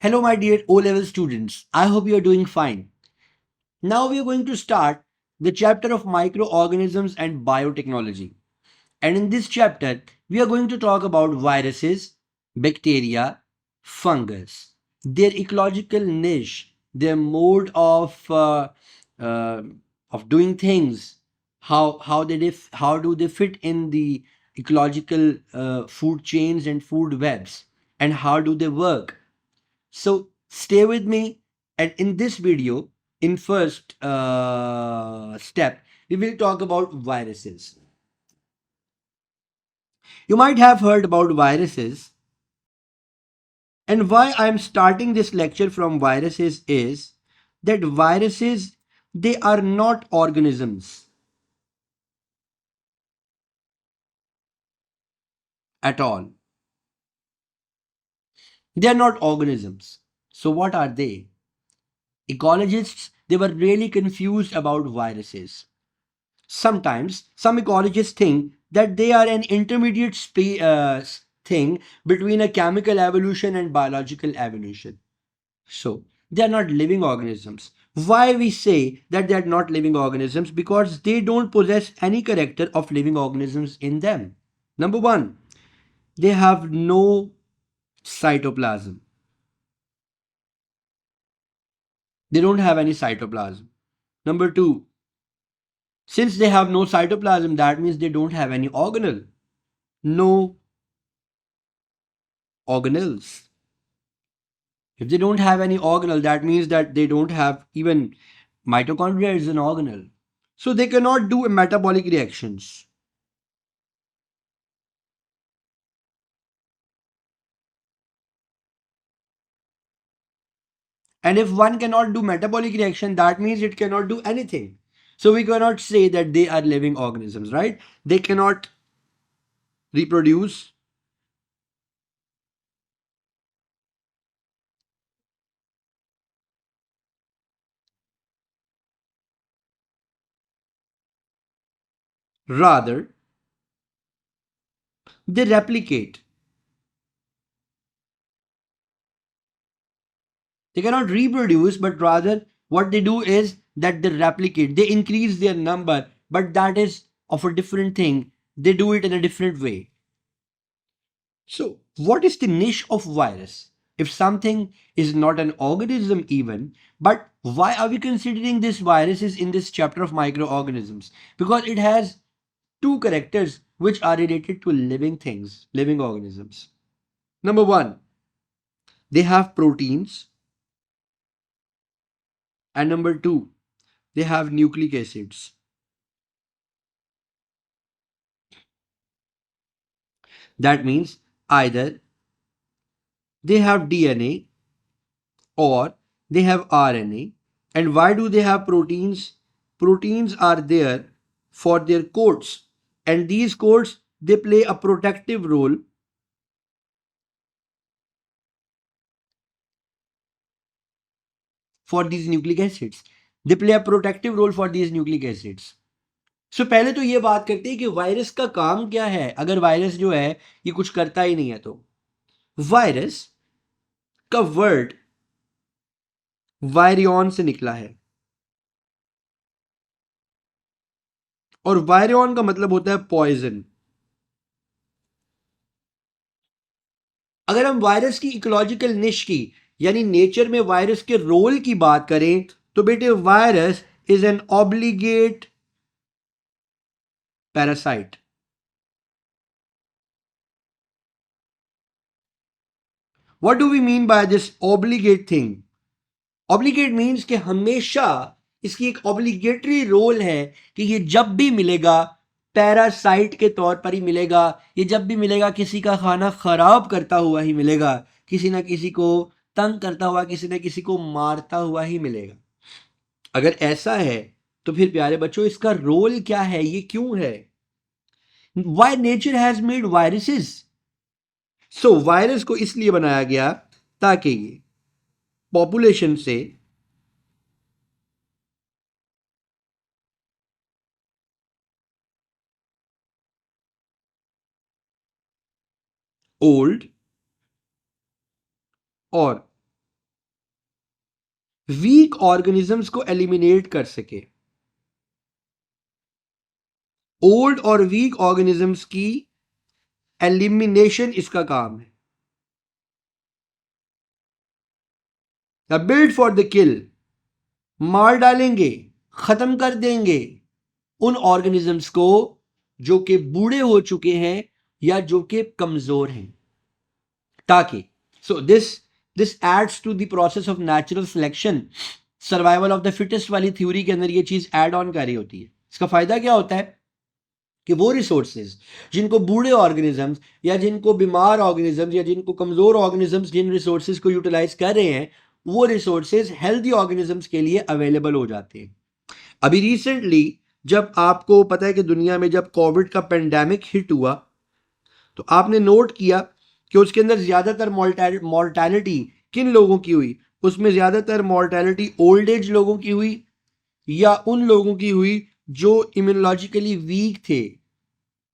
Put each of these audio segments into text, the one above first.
Hello, my dear O level students. I hope you are doing fine. Now we are going to start the chapter of microorganisms and biotechnology. And in this chapter, we are going to talk about viruses, bacteria, fungus, their ecological niche, their mode uh, of doing things, how do they fit in the ecological food chains and food webs, and how do they work. So stay with me, and in this video, in first step, we will talk about viruses. You might have heard about viruses, and why I'm starting this lecture from viruses is that viruses, they are not organisms at all. They are not organisms. So what are they? Ecologists, they were really confused about viruses. Sometimes some ecologists think that they are an intermediate thing between a chemical evolution and biological evolution. So they are not living organisms. Why we say that they are not living organisms? Because they don't possess any character of living organisms in them. Number one, they have no cytoplasm. They don't have any cytoplasm. Number two, since they have no cytoplasm, that means they don't have any organelle. No organelles. If they don't have any organelle, that means that they don't have even mitochondria is an organelle. So they cannot do metabolic reactions. And if one cannot do metabolic reaction, that means it cannot do anything. So we cannot say that they are living organisms, right? They cannot reproduce. Rather, they replicate. They cannot reproduce, but rather what they do is that they replicate. They increase their number, but that is of a different thing. They do it in a different way. So, what is the niche of virus? If something is not an organism even, but why are we considering this viruses in this chapter of microorganisms? Because it has two characters which are related to living things, living organisms. Number one, they have proteins, and number two, they have nucleic acids. That means either they have DNA or they have RNA. And why do they have proteins? Proteins are there for their coats, and these coats, they play a protective role for these nucleic acids. They play a protective role for these nucleic acids. सो पहले तो ये बात करते हैं कि virus का काम क्या है. अगर वायरस जो है ये कुछ करता ही नहीं है, तो वायरस का वर्ड वायरियन से निकला है, और वायरियन का मतलब होता है पॉइजन. अगर हम वायरस की इकोलॉजिकल निश की, यानी नेचर में वायरस के रोल की बात करें, तो बेटे virus is an obligate parasite. What do we mean by this obligate thing? Obligate means कि हमेशा इसकी एक ऑब्लिगेटरी रोल है कि ये जब भी मिलेगा पैरासाइट के तौर पर ही मिलेगा. ये जब भी मिलेगा किसी का खाना खराब करता हुआ ही मिलेगा, किसी ना किसी को तंग करता हुआ, किसी ना किसी को मारता हुआ ही मिलेगा. अगर ऐसा है तो फिर प्यारे बच्चों इसका रोल क्या है, ये क्यों है? Y nature has made viruses? So virus को इसलिए बनाया गया ताकि ये पॉपुलेशन से ओल्ड और वीक ऑर्गेनिजम्स को एलिमिनेट कर सके। ओल्ड और वीक ऑर्गेनिजम्स की एलिमिनेशन इसका काम है। द बिल्ड फॉर द किल, मार डालेंगे, खत्म कर देंगे उन ऑर्गेनिजम्स को जो कि बूढ़े हो चुके हैं या जो कि कमजोर हैं, ताकि so this aids to the process of natural selection, survival of the fittest वाली थ्योरी के अंदर ये चीज ऐड ऑन कर रही होती है। इसका फायदा क्या होता है कि वो रिसोर्सेज जिनको बूढ़े ऑर्गेनिजम्स या जिनको बीमार ऑर्गेनिजम्स या जिनको कमजोर ऑर्गेनिजम्स जिन रिसोर्सेज को यूटिलाइज कर रहे हैं, वो रिसोर्सेज हेल्दी ऑर्गेनिजम्स के लिए अवेलेबल हो जाते हैं। अभी रिसेंटली जब आपको पता है कि दुनिया में जब कोविड का पेंडेमिक हिट हुआ, तो आपने नोट किया कि उसके अंदर ज्यादातर मॉर्टैलिटी किन लोगों की हुई? उसमें ज्यादातर मॉर्टैलिटी ओल्ड एज लोगों की हुई या उन लोगों की हुई जो इम्यूनोलॉजिकली वीक थे,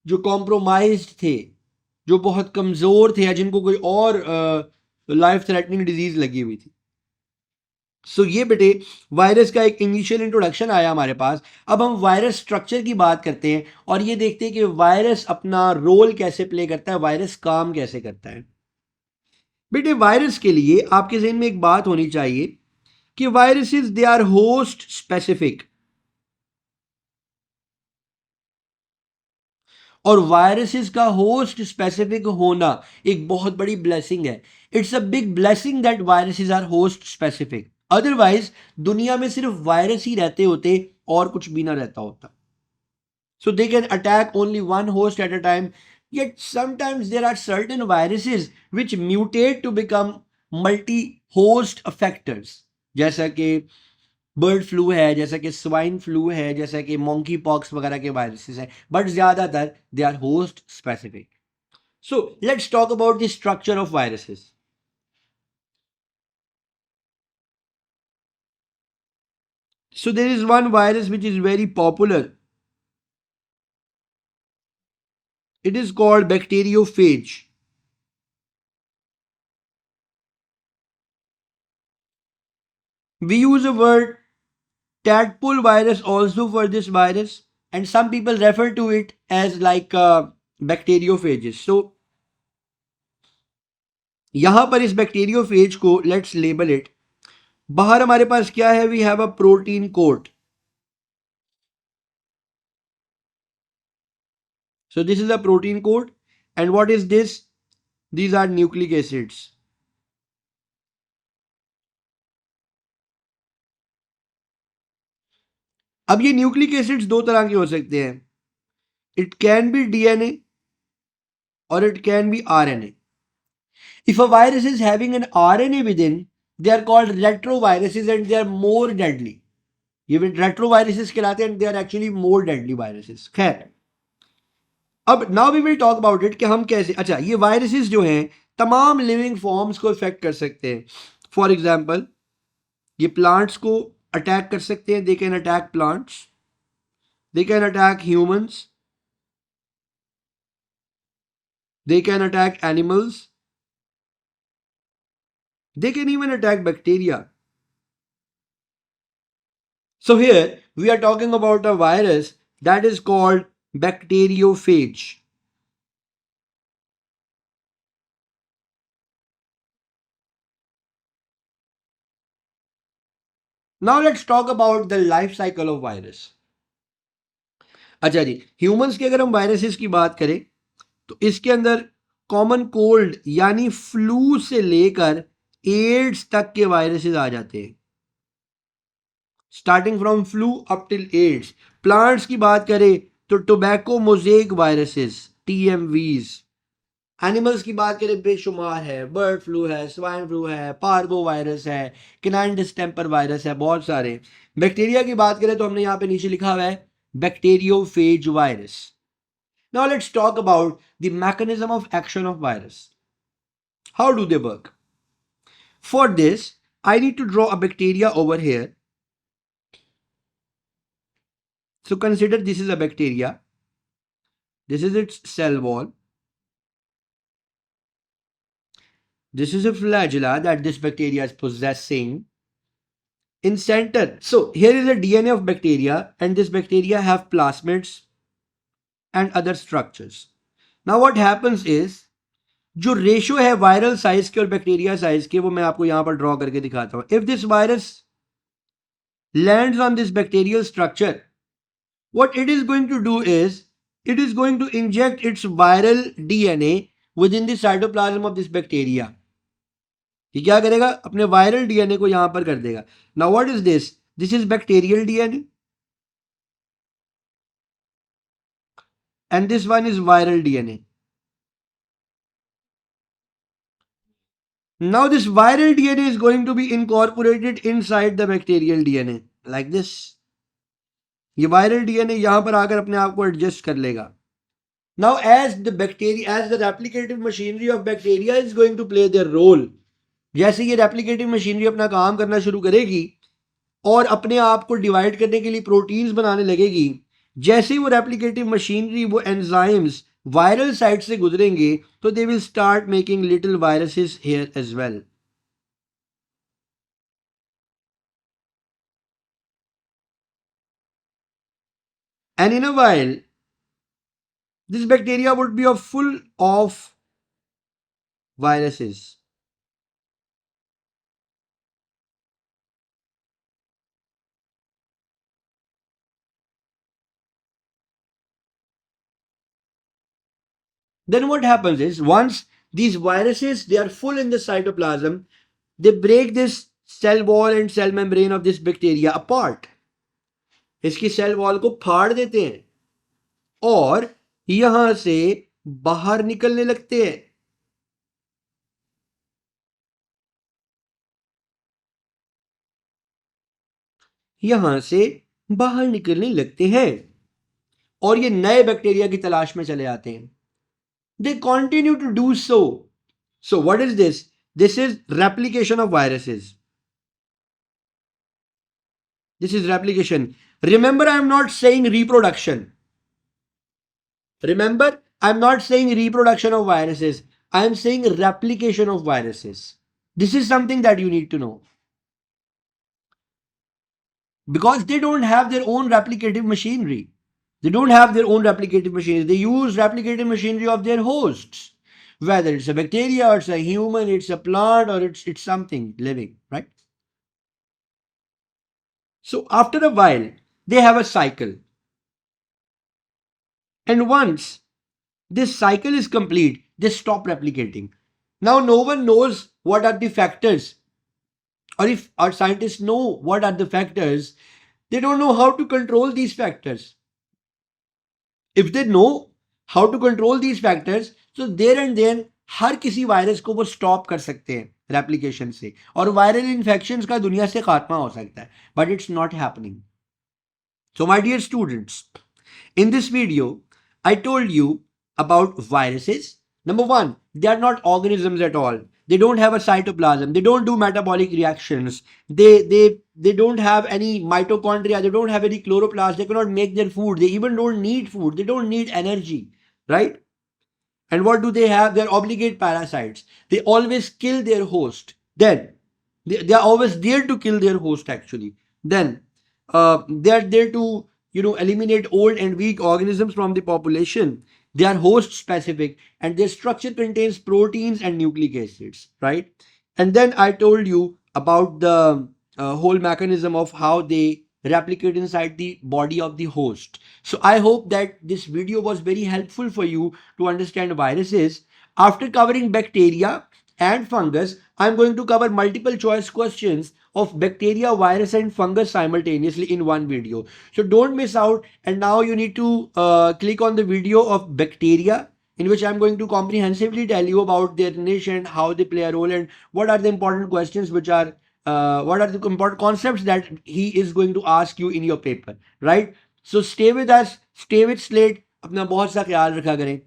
जो कॉम्प्रोमाइज्ड थे, जो बहुत कमजोर थे या जिनको कोई और लाइफ थ्रेटनिंग डिजीज लगी हुई थी। सो ये बेटे वायरस का एक इनिशियल इंट्रोडक्शन आया हमारे पास। अब हम वायरस स्ट्रक्चर की बात करते हैं और ये देखते हैं कि वायरस अपना रोल कैसे प्ले करता है, वायरस काम कैसे करता है। बेटे वायरस के लिए आपके जहन में एक बात होनी चाहिए कि viruses they are host specific, और वायरसेस का होस्ट स्पेसिफिक होना एक बहुत बड़ी ब्लेसिंग है। It's a big blessing that viruses are host specific, otherwise दुनिया में सिर्फ वायरस ही रहते होते और कुछ भी ना रहता होता। So they can attack only one host at a time. Yet sometimes there are certain viruses which mutate to become multi-host effectors. जैसा कि बर्ड फ्लू है, जैसा कि स्वाइन फ्लू है, जैसा कि मोंकी पॉक्स वगैरह के वायरसेस हैं, बट ज्यादातर they are host specific. So let's talk about the structure of viruses. So there is one virus which is very popular. It is called bacteriophage. We use a word tadpole virus also for this virus, and some people refer to it as like bacteriophages. So यहां पर इस bacteriophage को let's label it. बाहर हमारे पास क्या है? We have a protein coat. So this is a protein coat, and what is this? These are nucleic acids. अब ये न्यूक्लिक एसिड्स दो तरह के हो सकते हैं। इट कैन बी डीएनए और it can be RNA. If a virus is having an RNA within, they are called retroviruses and they are more deadly. ये retroviruses कहलाते हैं and they are actually more deadly viruses. खैर, अब now we will talk about it कि हम कैसे, अच्छा ये वायरसेस जो हैं तमाम लिविंग फॉर्म्स को इफेक्ट कर सकते हैं। फॉर एग्जाम्पल ये प्लांट्स को अटैक कर सकते हैं, they can attack plants, they can attack humans, they can attack animals, they can even attack bacteria. So here we are talking about a virus that is called bacteriophage. Now let's talk about the life cycle of virus. अच्छा जी, humans की अगर हम viruses की बात करें तो इसके अंदर कॉमन कोल्ड यानी फ्लू से लेकर एड्स तक के वायरसेस आ जाते हैं, starting from flu up till AIDS. Plants की बात करें तो tobacco mosaic viruses, TMVs. Animals की बात करें बेशुमार है, बर्ड फ्लू है, स्वाइन फ्लू है, पार्गो वायरस है, किनाइन डिस्टेम्पर वायरस है, बहुत सारे। बैक्टीरिया की बात करें तो हमने यहां पे नीचे लिखा हुआ है bacteriophage virus. Now let's talk about the mechanism of action of virus. How do they work? For this I need to draw a bacteria over here. So consider this is a bacteria. This is its cell wall. This is a flagella that this bacteria is possessing. in center. So here is the DNA of bacteria, and this bacteria have plasmids and other structures. Now what happens is, जो ratio है viral size के और bacteria size के, वो मैं आपको यहां पर ड्रॉ करके दिखाता हूं. If this virus lands on this bacterial structure, what it is going to do is, it is going to inject its viral DNA within the cytoplasm of this bacteria. ये क्या करेगा, अपने वायरल डीएनए को यहां पर कर देगा. Now what is this, this is bacterial DNA and this one is viral DNA. Now this viral DNA is going to be incorporated inside the bacterial DNA like this. ये viral DNA यहां पर आकर अपने आप को adjust कर लेगा. Now as the replicative machinery of bacteria is going to play their role, जैसे ये replicative machinery अपना काम करना शुरू करेगी और अपने आप को डिवाइड करने के लिए प्रोटीन्स बनाने लगेगी, जैसे ही वो रेप्लिकेटिव मशीनरी, वो एंजाइम्स वायरल साइट से गुजरेंगे, तो they will start making little viruses here as well. And in a while, this bacteria would be full of viruses. Then what happens is, once these viruses, they are full in the cytoplasm, they break this cell wall and cell membrane of this bacteria apart. इसकी cell wall को फाड़ देते हैं और यहां से बाहर निकलने लगते हैं. यहां से बाहर निकलने लगते हैं और ये नए बैक्टीरिया की तलाश में चले आते हैं. They continue to do so. So what is this, this is replication of viruses. This is replication. Remember, I am not saying reproduction. Remember, I am not saying reproduction of viruses. I am saying replication of viruses. This is something that you need to know. Because they don't have their own replicative machinery. They don't have their own replicative machinery. They use replicative machinery of their hosts. Whether it's a bacteria or it's a human, it's a plant or it's something living, right? So after a while, they have a cycle. And once this cycle is complete, they stop replicating. Now no one knows what are the factors, or if our scientists know what are the factors, they don't know how to control these factors. If they know how to control these factors, so there and then हर किसी virus को वो stop कर सकते हैं replication से, और viral infections का दुनिया से खात्मा हो सकता है. But it's not happening. So my dear students, in this video, I told you about viruses. Number one, they are not organisms at all. They don't have a cytoplasm. They don't do metabolic reactions. They don't have any mitochondria. They don't have any chloroplast. They cannot make their food. They even don't need food. They don't need energy, right? And what do they have? They're obligate parasites. They always kill their host. Then they are always there to kill their host actually. Then they are there to eliminate old and weak organisms from the population. They are host specific and their structure contains proteins and nucleic acids, right? And then I told you about the whole mechanism of how they replicate inside the body of the host. So I hope that this video was very helpful for you to understand viruses. After covering bacteria and fungus, I'm going to cover multiple choice questions of bacteria, virus and fungus simultaneously in one video. So don't miss out. And now you need to click on the video of bacteria, in which I'm going to comprehensively tell you about their nation, how they play a role, and what are the important questions which are what are the important concepts that he is going to ask you in your paper, right? So stay with us, stay with Slate. अपना बहुत सा ख्याल रखा करें.